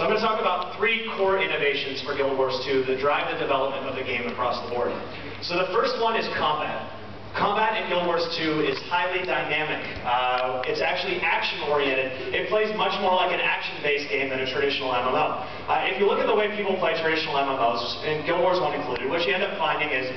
So I'm going to talk about 3 core innovations for Guild Wars 2 that drive the development of the game across the board. So the first one is combat. Combat in Guild Wars 2 is highly dynamic. It's actually action-oriented. It plays much more like an action-based game than a traditional MMO. If you look at the way people play traditional MMOs, and Guild Wars 1 included, what you end up finding is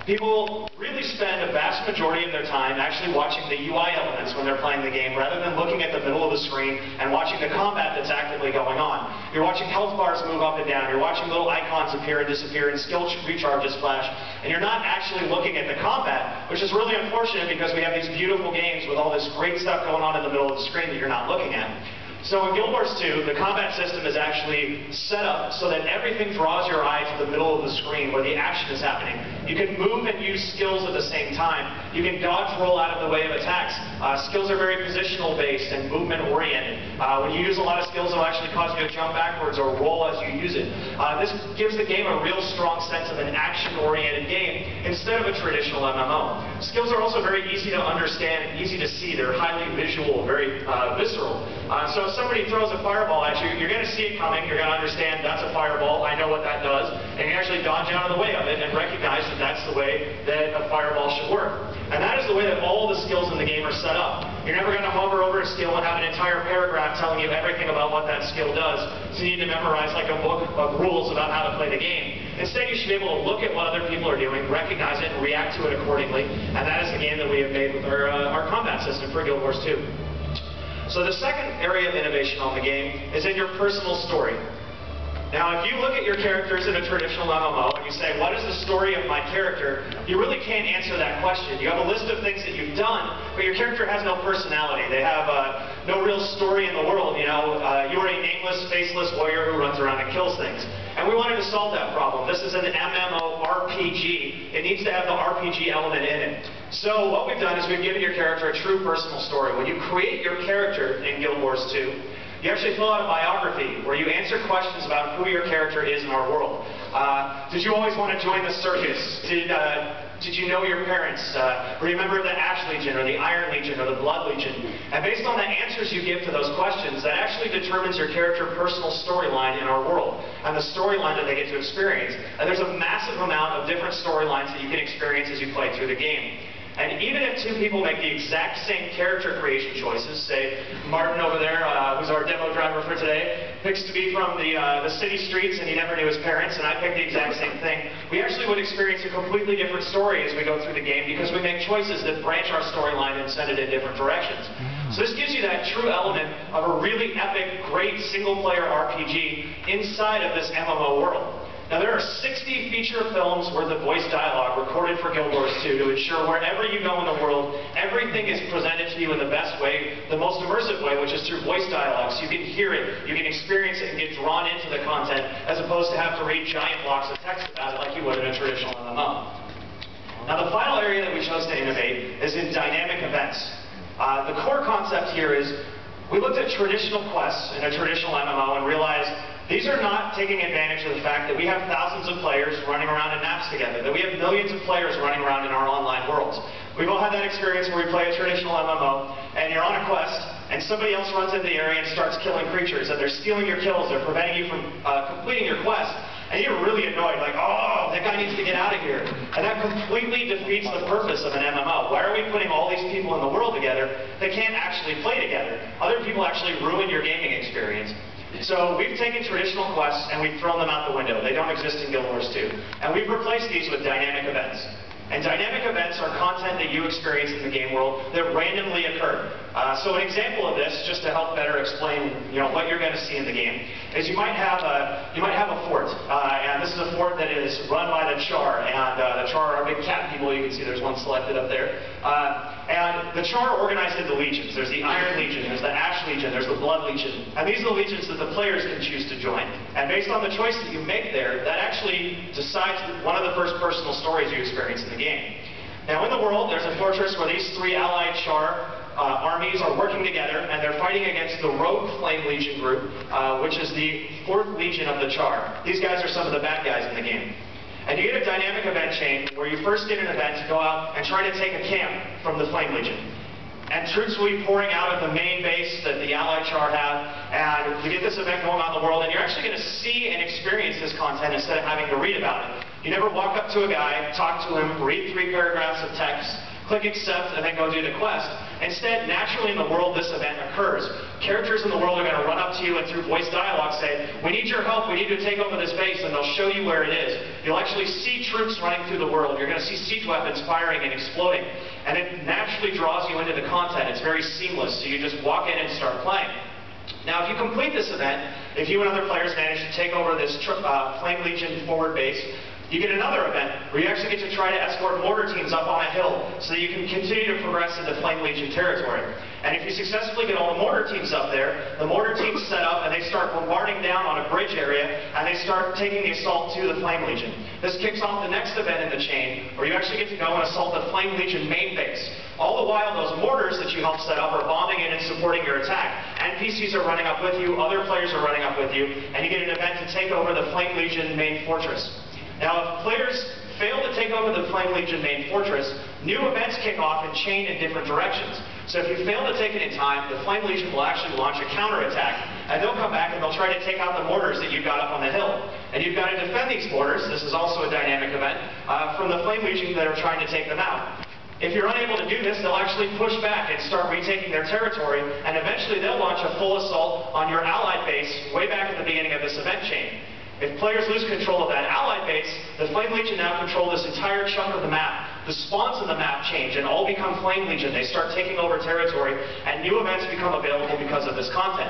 people really spend a vast majority of their time actually watching the UI elements when they're playing the game, rather than looking at the middle of the screen and watching the combat that's actively going on. You're watching health bars move up and down, you're watching little icons appear and disappear, and skill recharges flash, and you're not actually looking at the combat, which is really unfortunate because we have these beautiful games with all this great stuff going on in the middle of the screen that you're not looking at. So in Guild Wars 2, the combat system is actually set up so that everything draws your eye to the middle of the screen where the action is happening. You can move and use skills at the same time. You can dodge, roll out of the way of attacks. Skills are very positional based and movement oriented. When you use a lot of skills, it'll actually cause you to jump backwards or roll as you use it. This gives the game a real strong sense of an action-oriented game instead of a traditional MMO. Skills are also very easy to understand and easy to see. They're highly visual, very visceral. So if somebody throws a fireball at you, you're going to see it coming, you're going to understand that's a fireball, I know what that does, and you actually dodge out of the way of it and recognize that that's the way that a fireball should work. And that is the way that all the skills in the game are set up. You're never going to hover over a skill and have an entire paragraph telling you everything about what that skill does, so you need to memorize like a book of rules about how to play the game. Instead, you should be able to look at what other people are doing, recognize it, and react to it accordingly, and that is the game that we have made with our combat system for Guild Wars 2. So the second area of innovation on the game is in your personal story. Now, if you look at your characters in a traditional MMO and you say, what is the story of my character, you really can't answer that question. You have a list of things that you've done, but your character has no personality. They have no real story in the world. You know, you are a nameless, faceless warrior who runs around and kills things. And we wanted to solve that problem. This is an MMORPG. It needs to have the RPG element in it. So what we've done is we've given your character a true personal story. When you create your character in Guild Wars 2, you actually fill out a biography where you answer questions about who your character is in our world. Did you always want to join the circus? Did you know your parents? Were you a member of the Ash Legion or the Iron Legion or the Blood Legion? And based on the answers you give to those questions, that actually determines your character's personal storyline in our world and the storyline that they get to experience. And there's a massive amount of different storylines that you can experience as you play through the game. And even if 2 people make the exact same character creation choices, say Martin over there, who's our demo driver for today, picks to be from the city streets and he never knew his parents, and I picked the exact same thing, we actually would experience a completely different story as we go through the game because we make choices that branch our storyline and send it in different directions. So this gives you that true element of a really epic, great single-player RPG inside of this MMO world. Now, there are 60 feature films worth of voice dialogue recorded for Guild Wars 2 to ensure wherever you go in the world, everything is presented to you in the best way, the most immersive way, which is through voice dialogue. So you can hear it, you can experience it, and get drawn into the content, as opposed to have to read giant blocks of text about it like you would in a traditional MMO. Now, the final area that we chose to innovate is in dynamic events. The core concept here is we looked at traditional quests in a traditional MMO and realized these are not taking advantage of the fact that we have thousands of players running around in maps together, that we have millions of players running around in our online worlds. We've all had that experience where we play a traditional MMO, and you're on a quest, and somebody else runs into the area and starts killing creatures, and they're stealing your kills, they're preventing you from completing your quest, and you're really annoyed, like, oh, that guy needs to get out of here. And that completely defeats the purpose of an MMO. Why are we putting all these people in the world together that can't actually play together? Other people actually ruin your gaming experience. So we've taken traditional quests and we've thrown them out the window. They don't exist in Guild Wars 2. And we've replaced these with dynamic events. And dynamic events are content that you experience in the game world that randomly occur. So an example of this, just to help better explain what you're going to see in the game, is you might have a fort. And this is a fort that is run by the Char. And the Char are big cat people. You can see there's one selected up there. And the Char are organized into legions. There's the Iron Legion, there's the Ash Legion, there's the Blood Legion. And these are the legions that the players can choose to join. And based on the choice that you make there, that actually decides one of the first personal stories you experience in the game. Now in the world, there's a fortress where these 3 allied Char armies are working together, and they're fighting against the Rogue Flame Legion group, which is the 4th Legion of the Char. These guys are some of the bad guys in the game. And you get a dynamic event chain where you first get an event to go out and try to take a camp from the Flame Legion. and troops will be pouring out of the main base that the Allied Char have, and we get this event going on in the world, and you're actually going to see and experience this content instead of having to read about it. You never walk up to a guy, talk to him, read 3 paragraphs of text, click accept, and then go do the quest. Instead, naturally in the world this event occurs. Characters in the world are going to run up to you and through voice dialogue say, we need your help, we need to take over this base, and they'll show you where it is. You'll actually see troops running through the world. You're going to see siege weapons firing and exploding, and it naturally draws you into the content. It's very seamless, so you just walk in and start playing. Now, if you complete this event, if you and other players manage to take over this Flame Legion forward base, you get another event where you actually get to try to escort mortar teams up on a hill so that you can continue to progress into Flame Legion territory. And if you successfully get all the mortar teams up there, the mortar teams set up and they start bombarding down on a bridge area and they start taking the assault to the Flame Legion. This kicks off the next event in the chain where you actually get to go and assault the Flame Legion main base. All the while, those mortars that you helped set up are bombing in and supporting your attack. NPCs are running up with you, other players are running up with you, and you get an event to take over the Flame Legion main fortress. Now, if players fail to take over the Flame Legion main fortress, new events kick off and chain in different directions. So if you fail to take it in time, the Flame Legion will actually launch a counterattack, and they'll come back and they'll try to take out the mortars that you got up on the hill. And you've got to defend these mortars, this is also a dynamic event, from the Flame Legion that are trying to take them out. If you're unable to do this, they'll actually push back and start retaking their territory, and eventually they'll launch a full assault on your allied base way back at the beginning of this event chain. If players lose control of that allied base, the Flame Legion now control this entire chunk of the map. The spawns in the map change and all become Flame Legion. They start taking over territory, and new events become available because of this content.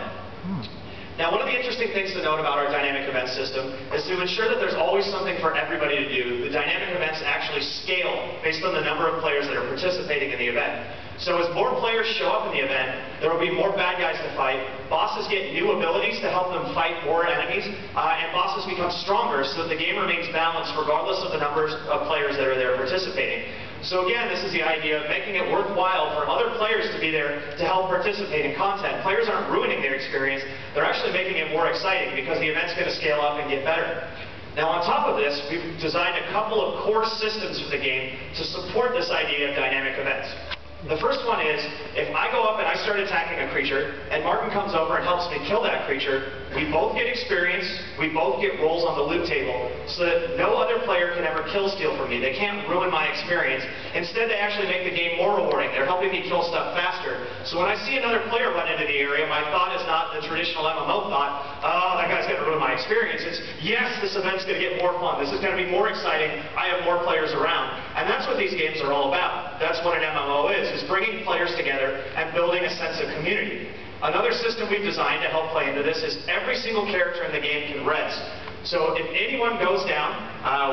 Now, one of the interesting things to note about our dynamic event system is to ensure that there's always something for everybody to do. The dynamic events actually scale based on the number of players that are participating in the event. So as more players show up in the event, there will be more bad guys to fight, bosses get new abilities to help them fight more enemies, and bosses become stronger so that the game remains balanced regardless of the numbers of players that are there participating. So again, this is the idea of making it worthwhile for other players to be there to help participate in content. Players aren't ruining their experience, they're actually making it more exciting because the event's going to scale up and get better. Now on top of this, we've designed a couple of core systems for the game to support this idea of dynamic events. The first one is, if I go up and I start attacking a creature, and Martin comes over and helps me kill that creature, we both get experience, we both get rolls on the loot table, so that no other player can ever kill steal from me. They can't ruin my experience. Instead, they actually make the game more rewarding. They're helping me kill stuff faster. So when I see another player run into the area, my thought is not the traditional MMO thought, oh, that guy's going to ruin my experience. It's, yes, this event's going to get more fun. This is going to be more exciting. I have more players around. And that's what these games are all about. That's what an MMO is bringing players together and building a sense of community. Another system we've designed to help play into this is every single character in the game can res. So if anyone goes down,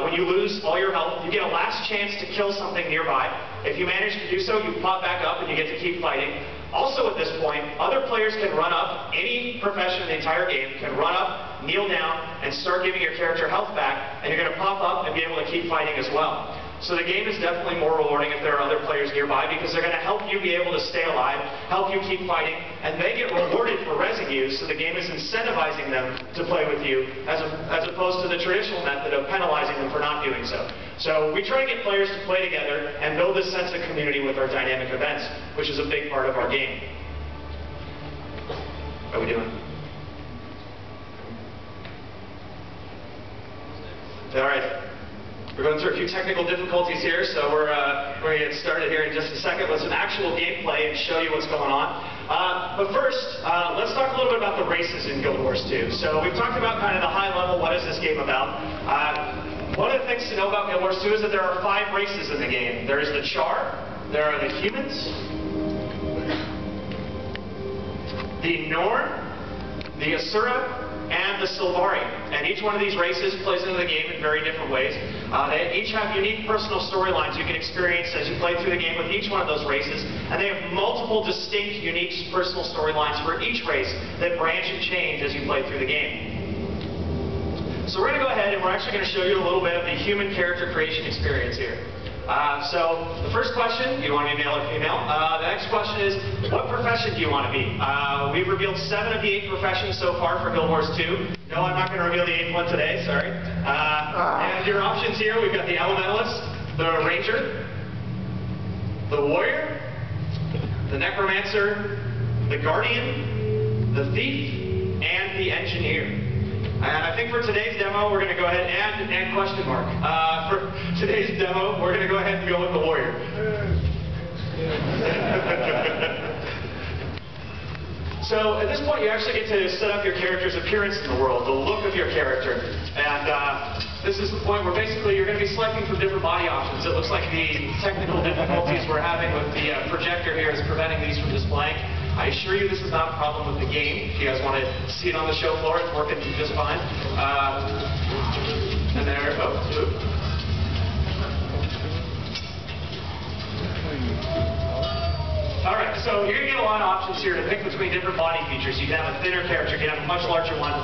when you lose all your health, you get a last chance to kill something nearby. If you manage to do so, you pop back up and you get to keep fighting. Also at this point, other players can run up, any profession in the entire game can run up, kneel down, and start giving your character health back, and you're going to pop up and be able to keep fighting as well. So the game is definitely more rewarding if there are other players nearby because they're going to help you be able to stay alive, help you keep fighting, and they get rewarded for rezzing you, so the game is incentivizing them to play with you as opposed to the traditional method of penalizing them for not doing so. So we try to get players to play together and build this sense of community with our dynamic events, which is a big part of our game. How are we doing? All right. We're going through a few technical difficulties here, so we're going to get started here in just a second with some actual gameplay and show you what's going on. But first, let's talk a little bit about the races in Guild Wars 2. So we've talked about kind of the high level, what is this game about. One of the things to know about Guild Wars 2 is that there are 5 races in the game. There is the Char, there are the humans, the Norn, the Asura, and the Sylvari. And each one of these races plays into the game in very different ways. They each have unique personal storylines you can experience as you play through the game with each one of those races. And they have multiple distinct, unique personal storylines for each race that branch and change as you play through the game. So we're going to go ahead and we're actually going to show you a little bit of the human character creation experience here. So the first question, do you want to be male or female? The next question is, what profession do you want to be? We've revealed 7 of the 8 professions so far for Guild Wars 2. No, I'm not going to reveal the 8th one today, sorry. And your options here, we've got the Elementalist, the Ranger, the Warrior, the necromancer, the guardian, the thief, and the engineer. And I think for today's demo, we're going to go ahead and question mark. For today's demo, we're going to go ahead and go with the warrior. So at this point, you actually get to set up your character's appearance in the world, the look of your character. And this is the point where basically you're going to be selecting from different body options. It looks like the technical difficulties we're having with the projector here is preventing these from displaying. I assure you this is not a problem with the game. If you guys want to see it on the show floor, it's working just fine. And there, Alright, so you're going to get a lot of options here to pick between different body features. You can have a thinner character, you can have a much larger one.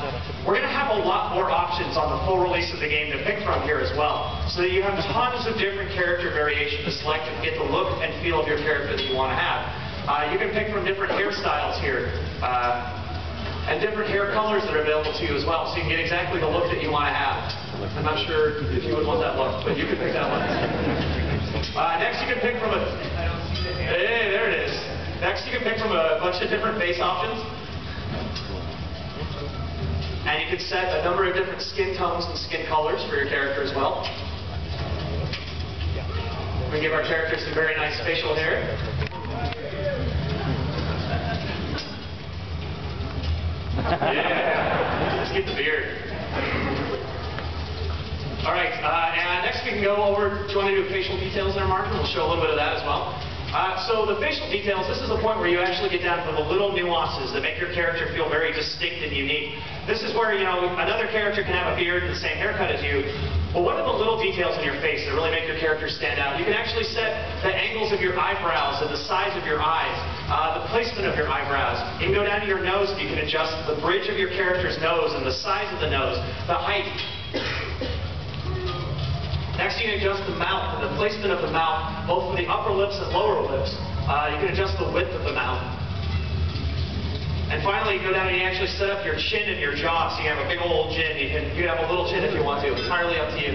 We're going to have a lot more options on the full release of the game to pick from here as well. So that you have tons of different character variation to select and get the look and feel of your character that you want to have. You can pick from different hairstyles here, and different hair colors that are available to you as well, so you can get exactly the look that you want to have. I'm not sure if you would want that look, but you can pick that one. Next you can pick from a... Hey, there it is. Next you can pick from a bunch of different face options. And you can set a number of different skin tones and skin colors for your character as well. We give our characters some very nice facial hair. Yeah, let's get the beard. Alright, and next we can go over, do you want to do facial details there, Mark? We'll show a little bit of that as well. So the facial details, this is the point where you actually get down to the little nuances that make your character feel very distinct and unique. This is where, you know, another character can have a beard and the same haircut as you, but what are the little details in your face that really make your character stand out? You can actually set the angles of your eyebrows and the size of your eyes, the placement of your eyebrows. You can go down to your nose and you can adjust the bridge of your character's nose and the size of the nose, the height. Next, you can adjust the mouth and the placement of the mouth, both for the upper lips and lower lips. You can adjust the width of the mouth. And finally, you go down and you actually set up your chin and your jaw, so you have a big old chin. You can have a little chin if you want to. It's entirely up to you.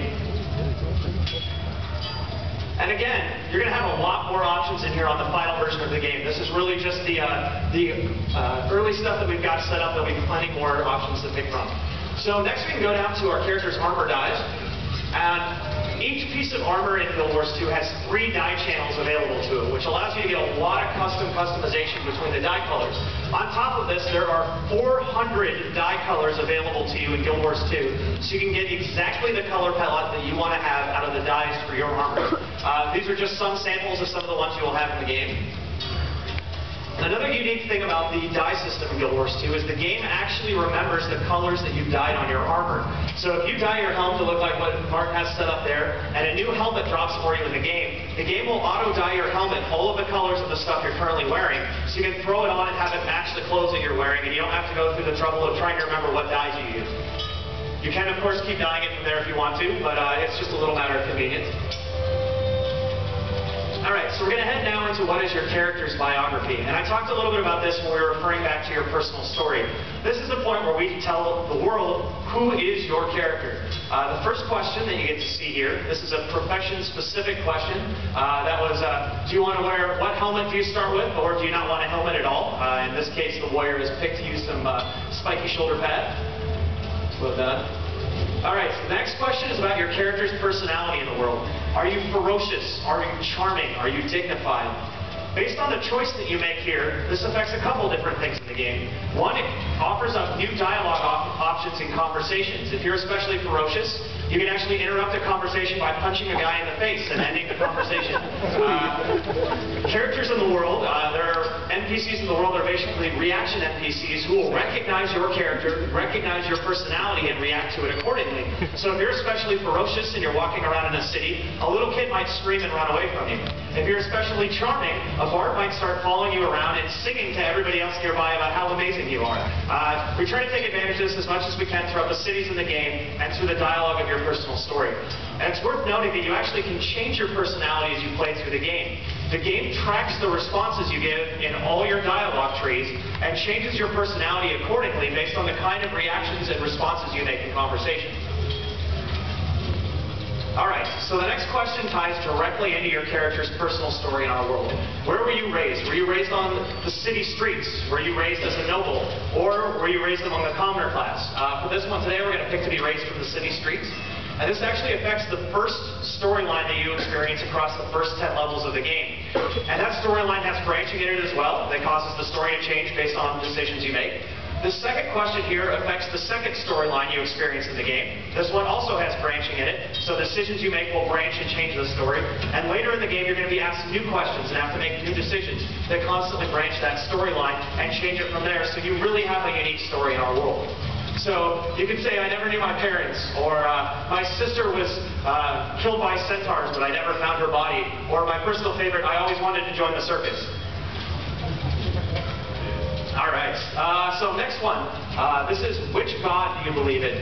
And again, you're going to have a lot more options in here on the final version of the game. This is really just the early stuff that we've got set up. There'll be plenty more options to pick from. So next we can go down to our character's armor dies. And each piece of armor in Guildwars 2 has 3 dye channels available to it, which allows you to get a lot of customization between the dye colors. On top of this, there are 400 dye colors available to you in Guildwars 2, so you can get exactly the color palette that you want to have out of the dyes for your armor. These are just some samples of some of the ones you will have in the game. Another unique thing about the dye system in Guildwars 2 is the game actually remembers the colors that you've dyed on your armor. So if you dye your helm to look like what Mark has set up there, and a new helmet drops for you in the game will auto-dye your helmet full of the colors of the stuff you're currently wearing, so you can throw it on and have it match the clothes that you're wearing, and you don't have to go through the trouble of trying to remember what dyes you use. You can, of course, keep dyeing it from there if you want to, but it's just a little matter of convenience. Alright, so we're going to head now into what is your character's biography. And I talked a little bit about this when we were referring back to your personal story. This is the point where we tell the world who is your character. The first question that you get to see here, this is a profession-specific question. That was, do you want to wear, what helmet do you start with, or do you not want a helmet at all? In this case, the warrior has picked to use some spiky shoulder pads. Well done. Alright, so the next question is about your character's personality in the world. Are you ferocious? Are you charming? Are you dignified? Based on the choice that you make here, this affects a couple different things in the game. One, it offers up new dialogue options in conversations. If you're especially ferocious, you can actually interrupt a conversation by punching a guy in the face and ending the conversation. Characters in the world, there are NPCs in the world that are basically reaction NPCs who will recognize your character, recognize your personality, and react to it accordingly. So if you're especially ferocious and you're walking around in a city, a little kid might scream and run away from you. If you're especially charming, a bard might start following you around and singing to everybody else nearby about how amazing you are. We try to take advantage of this as much as we can throughout the cities in the game and through the dialogue of your personal story. And it's worth noting that you actually can change your personality as you play through the game. The game tracks the responses you give in all your dialogue trees and changes your personality accordingly based on the kind of reactions and responses you make in conversations. Alright, so the next question ties directly into your character's personal story in our world. Where were you raised? Were you raised on the city streets? Were you raised as a noble? Or were you raised among the commoner class? For this one today, we're going to pick to be raised from the city streets. And this actually affects the first storyline that you experience across the first 10 levels of the game. And that storyline has branching in it as well that causes the story to change based on decisions you make. The second question here affects the second storyline you experience in the game. This one also has branching in it, so decisions you make will branch and change the story. And later in the game, you're going to be asked new questions and have to make new decisions that constantly branch that storyline and change it from there, so you really have a unique story in our world. So you could say, I never knew my parents, or my sister was killed by centaurs, but I never found her body, or my personal favorite, I always wanted to join the circus. Alright, so next one. This is, which God do you believe in?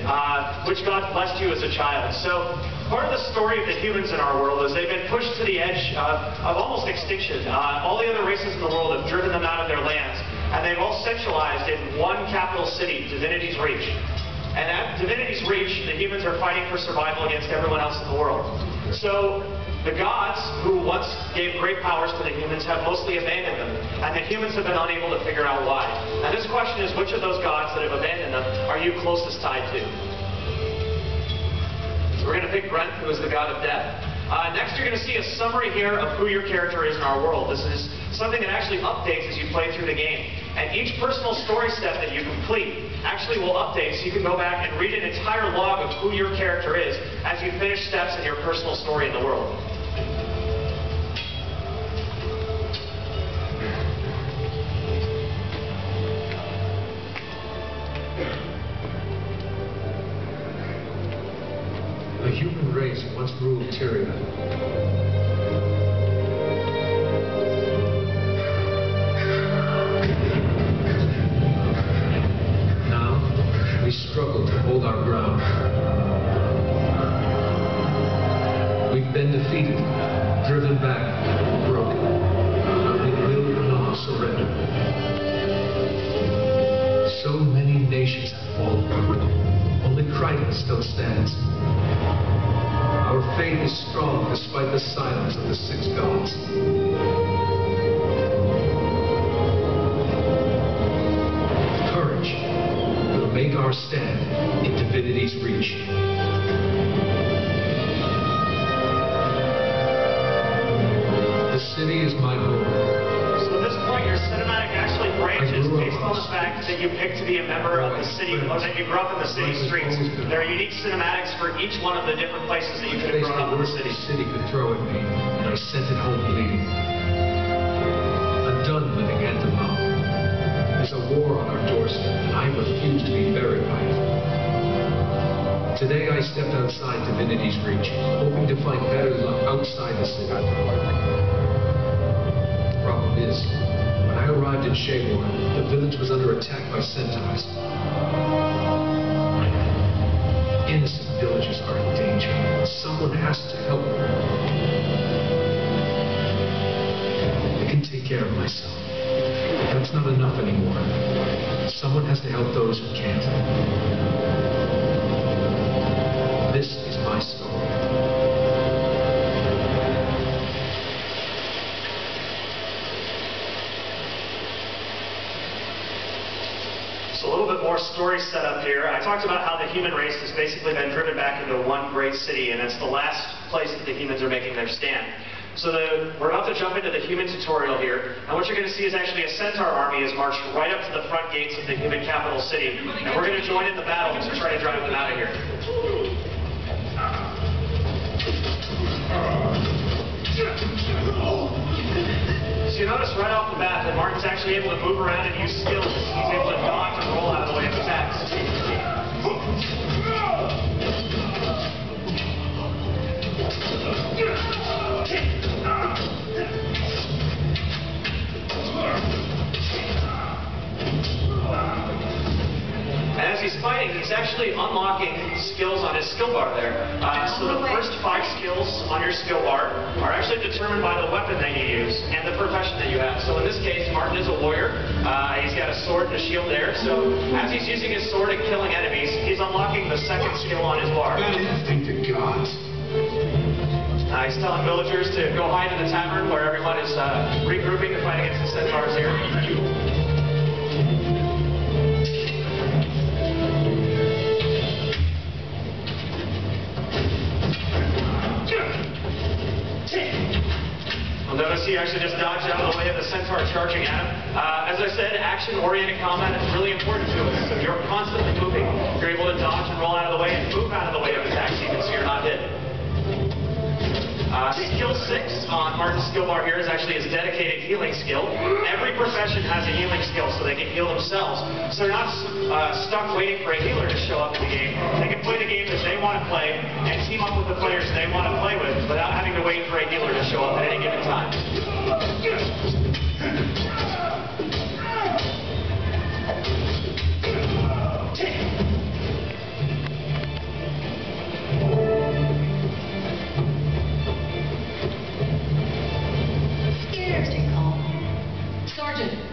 Which God blessed you as a child? So part of the story of the humans in our world is they've been pushed to the edge of almost extinction. All the other races in the world have driven them out of their lands, and they've all centralized in one capital city, Divinity's Reach. And at Divinity's Reach, the humans are fighting for survival against everyone else in the world. So the gods, who once gave great powers to the humans, have mostly abandoned them, and the humans have been unable to figure out why. And this question is, which of those gods that have abandoned them are you closest tied to? So we're going to pick Brent, who is the god of death. Next, you're going to see a summary here of who your character is in our world. This is something that actually updates as you play through the game. And each personal story step that you complete actually will update, so you can go back and read an entire log of who your character is as you finish steps in your personal story in the world. The human race once ruled Tyria. Now, we struggle to hold our ground. We've been defeated, driven back, broken, but we will not surrender. So many nations have fallen. Only Crichton still stands. Our faith is strong despite the silence of the six gods. Courage will make our stand in Divinity's Reach. The city is my home. So at this point, your cinematic actually branches based on the fact that you picked to be a member of the city, or that you grew up in the city streets. There are unique cinematics for each one of the different places that you could have grown up in the city. The city could throw at me, and I sent it home bleeding. I'm done living hand to mouth. There's a war on our doorstep, and I refuse to be buried by it. Today I stepped outside Divinity's Reach, hoping to find better luck outside the city. The problem is, when I arrived in Shaborn, the village was under attack by centaurs. Innocent villagers are in danger. Someone has to help them. I can take care of myself. That's not enough anymore. Someone has to help those who can't. This is my story. So a little bit more story setup here. I talked about how the human race has basically been driven back into one great city, and it's the last place that the humans are making their stand. So we're about to jump into the human tutorial here, and what you're going to see is actually a centaur army has marched right up to the front gates of the human capital city, and we're going to join in the battle to try to drive them out of here. So you notice right off the bat that Martin's actually able to move around and use skills. He's able to dodge and roll out of the way of attacks. And as he's fighting, he's actually unlocking skills on his skill bar there. So the first 5 skills on your skill bar are actually determined by the weapon that you use and the profession that you have. So in this case, Martin is a warrior. He's got a sword and a shield there. So as he's using his sword and killing enemies, he's unlocking the second skill on his bar. Thank the gods. He's telling villagers to go hide in the tavern where everyone is regrouping to fight against the centaurs here. Notice he actually just dodged out of the way of the centaur charging at him. As I said, action-oriented combat is really important to us. So you're constantly moving. You're able to dodge and roll out of the way and move out of the way of attacks even so you're not hit. Skill 6 on Martin's skill bar here is actually his dedicated healing skill. Every profession has a healing skill so they can heal themselves. So they're not stuck waiting for a healer to show up in the game. They can play the game that they want to play and team up with the players they want to play with without having to wait for a healer to show up at any given time.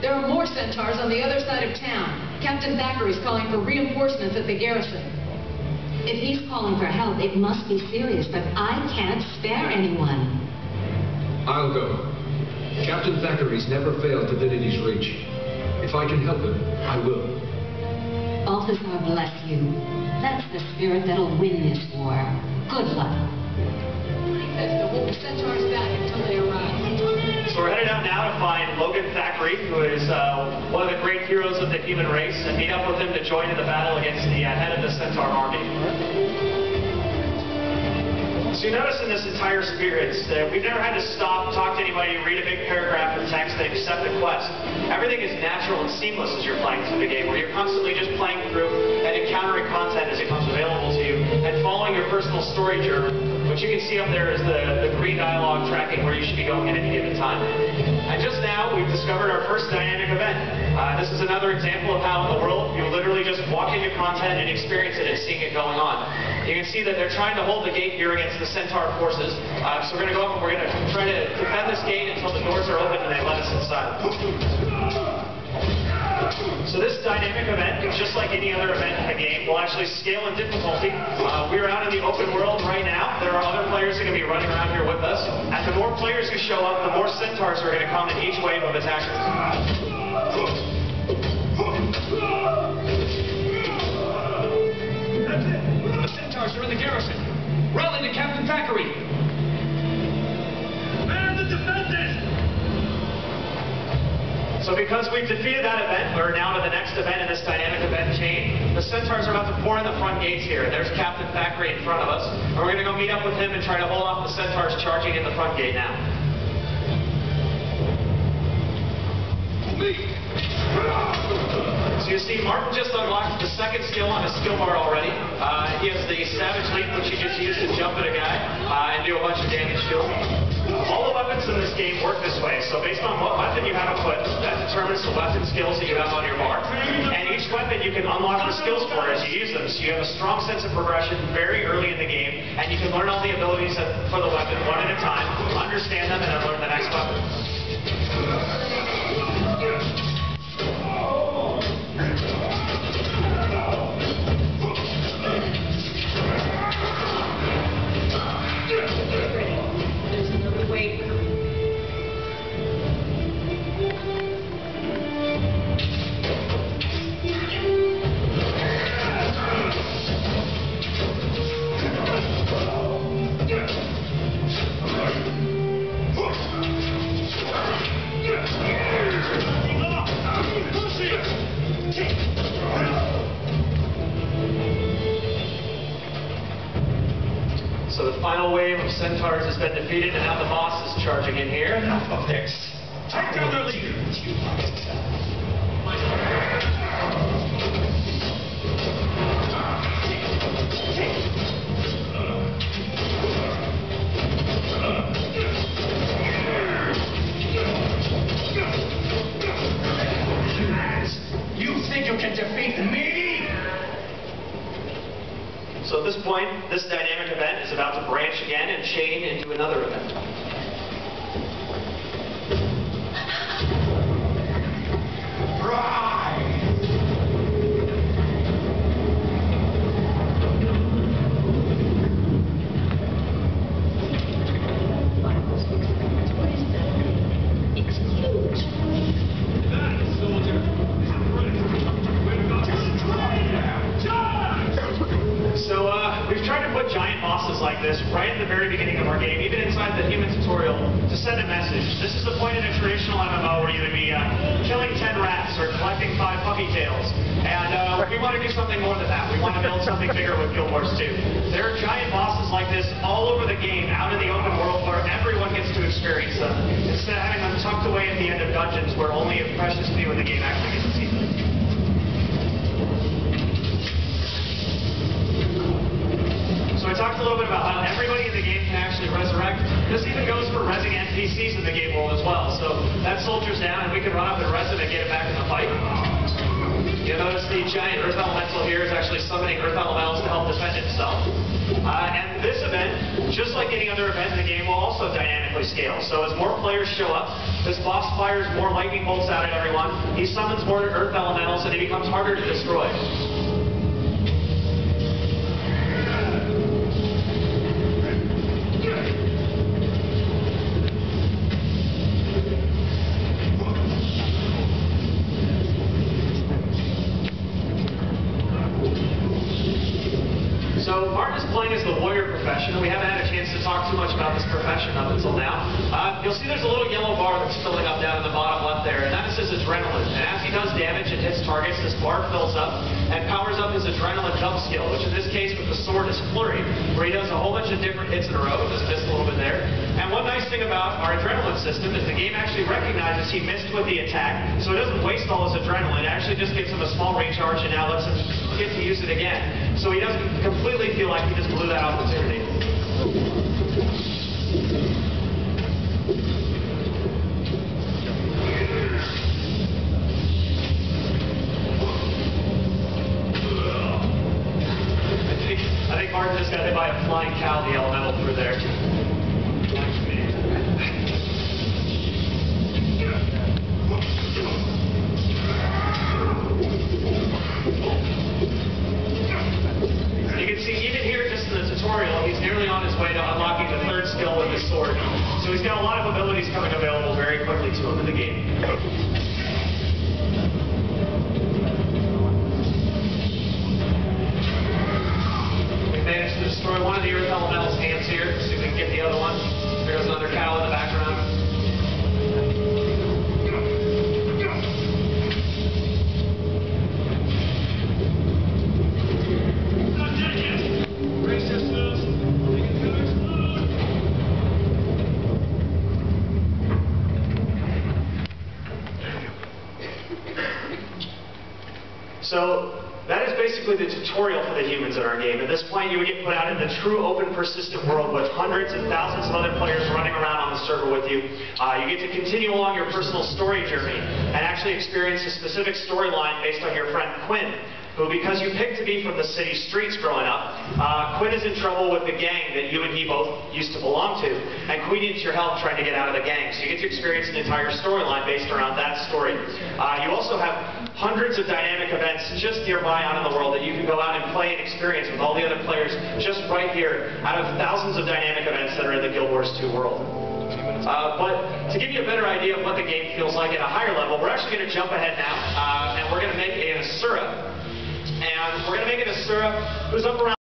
There are more centaurs on the other side of town. Captain Thackeray's calling for reinforcements at the garrison. If he's calling for help, it must be serious, but I can't spare anyone. I'll go. Captain Thackeray's never failed Divinity's reach. If I can help him, I will. Balthazar bless you. That's the spirit that'll win this war. Good luck. To hold the centaurs back until they arrive. So we're headed out now to find Logan Thackeray, who is one of the great heroes of the human race, and meet up with him to join in the battle against the head of the centaur army. So you notice in this entire experience that we've never had to stop, talk to anybody, read a big paragraph of text, and accept a quest. Everything is natural and seamless as you're playing through the game, where you're constantly just playing through and encountering content as it comes available to you, and following your personal story journey, which you can see up there is the green dialogue tracking where you should be going at any given time. And just now, we've discovered our first dynamic event. This is another example of how in the world you literally just walk into content and experience it and seeing it going on. You can see that they're trying to hold the gate here against the centaur forces. So we're going to go up and we're going to try to defend this gate until the doors are open and they let us inside. So this dynamic event, just like any other event in the game, will actually scale in difficulty. We're out in the open world right now. There are other players that are going to be running around here with us. And the more players who show up, the more centaurs are going to come in each wave of attackers. The centaurs are in the garrison. Rally to Captain Thackeray. Man the defenses! So because we've defeated that event, we're now to the next event in this dynamic event chain. The centaurs are about to pour in the front gates here. There's Captain Thackeray in front of us. And we're going to go meet up with him and try to hold off the centaurs charging in the front gate now. So you see, Martin just unlocked the second skill on his skill bar already. He has the Savage Leap, which he just used to jump at a guy and do a bunch of damage to him. All the weapons in this game work this way, so based on what weapon you have equipped, that determines the weapon skills that you have on your bar. And each weapon you can unlock the skills for as you use them, so you have a strong sense of progression very early in the game, and you can learn all the abilities for the weapon one at a time, understand them, and then learn the next weapon. There's another wave coming. So the final wave of centaurs has been defeated, and now the boss is charging in here. Enough of this. Take down their leader. You think you can defeat me? So at this point, this dynamic event is about to branch again and chain into another event. we've tried to put giant bosses like this right at the very beginning of our game, even inside the human tutorial, to send a message. This is the point in a traditional MMO where you would be killing 10 rats or collecting 5 puppy tails. And we want to do something more than that. We want to build something bigger with Guild Wars 2. There are giant bosses like this all over the game, out in the open world, where everyone gets to experience them, instead of having them tucked away at the end of dungeons where only a precious few in the game actually get to see them. So I talked a little bit about how everybody in the game can actually resurrect. This even goes for rezzing NPCs in the game world as well. So that soldier's down and we can run up and res him and get him back in the fight. You'll notice the giant Earth Elemental here is actually summoning Earth Elementals to help defend itself. And this event, just like any other event in the game, will also dynamically scale. So as more players show up, this boss fires more lightning bolts out at everyone, he summons more Earth Elementals, and he becomes harder to destroy. So Martin is playing as the warrior profession. We haven't had a chance to talk too much about this profession up until now. You'll see there's a little yellow bar that's filling up down in the bottom left there, and that is his adrenaline. And as he does damage and hits targets, this bar fills up and powers up his adrenaline jump skill, which in this case with the sword is flurry, where he does a whole bunch of different hits in a row. Just missed a little bit there. And one nice thing about our adrenaline system is the game actually recognizes he missed with the attack, so it doesn't waste all his adrenaline. It actually just gives him a small recharge and now lets him get to use it again. So he doesn't completely feel like he just blew that opportunity. I think Martin just got hit by a flying cow, the elemental through there. You can see even here just in the tutorial, he's nearly on his way to unlocking the 3rd skill with his sword. So he's got a lot of abilities coming available very quickly to him in the game. We've managed to destroy one of the Earth Elemental's hands here. See if we can get the other one. There's another cow in the background. So that is basically the tutorial for the humans in our game. At this point, you would get put out in the true open persistent world with hundreds and thousands of other players running around on the server with you. You get to continue along your personal story journey and actually experience a specific storyline based on your friend Quinn, who, because you picked to be from the city streets growing up, Quinn is in trouble with the gang that you and he both used to belong to, and Quinn needs your help trying to get out of the gang. So you get to experience an entire storyline based around that story. You also have hundreds of dynamic events just nearby out in the world that you can go out and play and experience with all the other players just right here out of thousands of dynamic events that are in the Guild Wars 2 world. But to give you a better idea of what the game feels like at a higher level, we're actually going to jump ahead now, and we're going to make an Asura. And we're going to make an Asura who's up around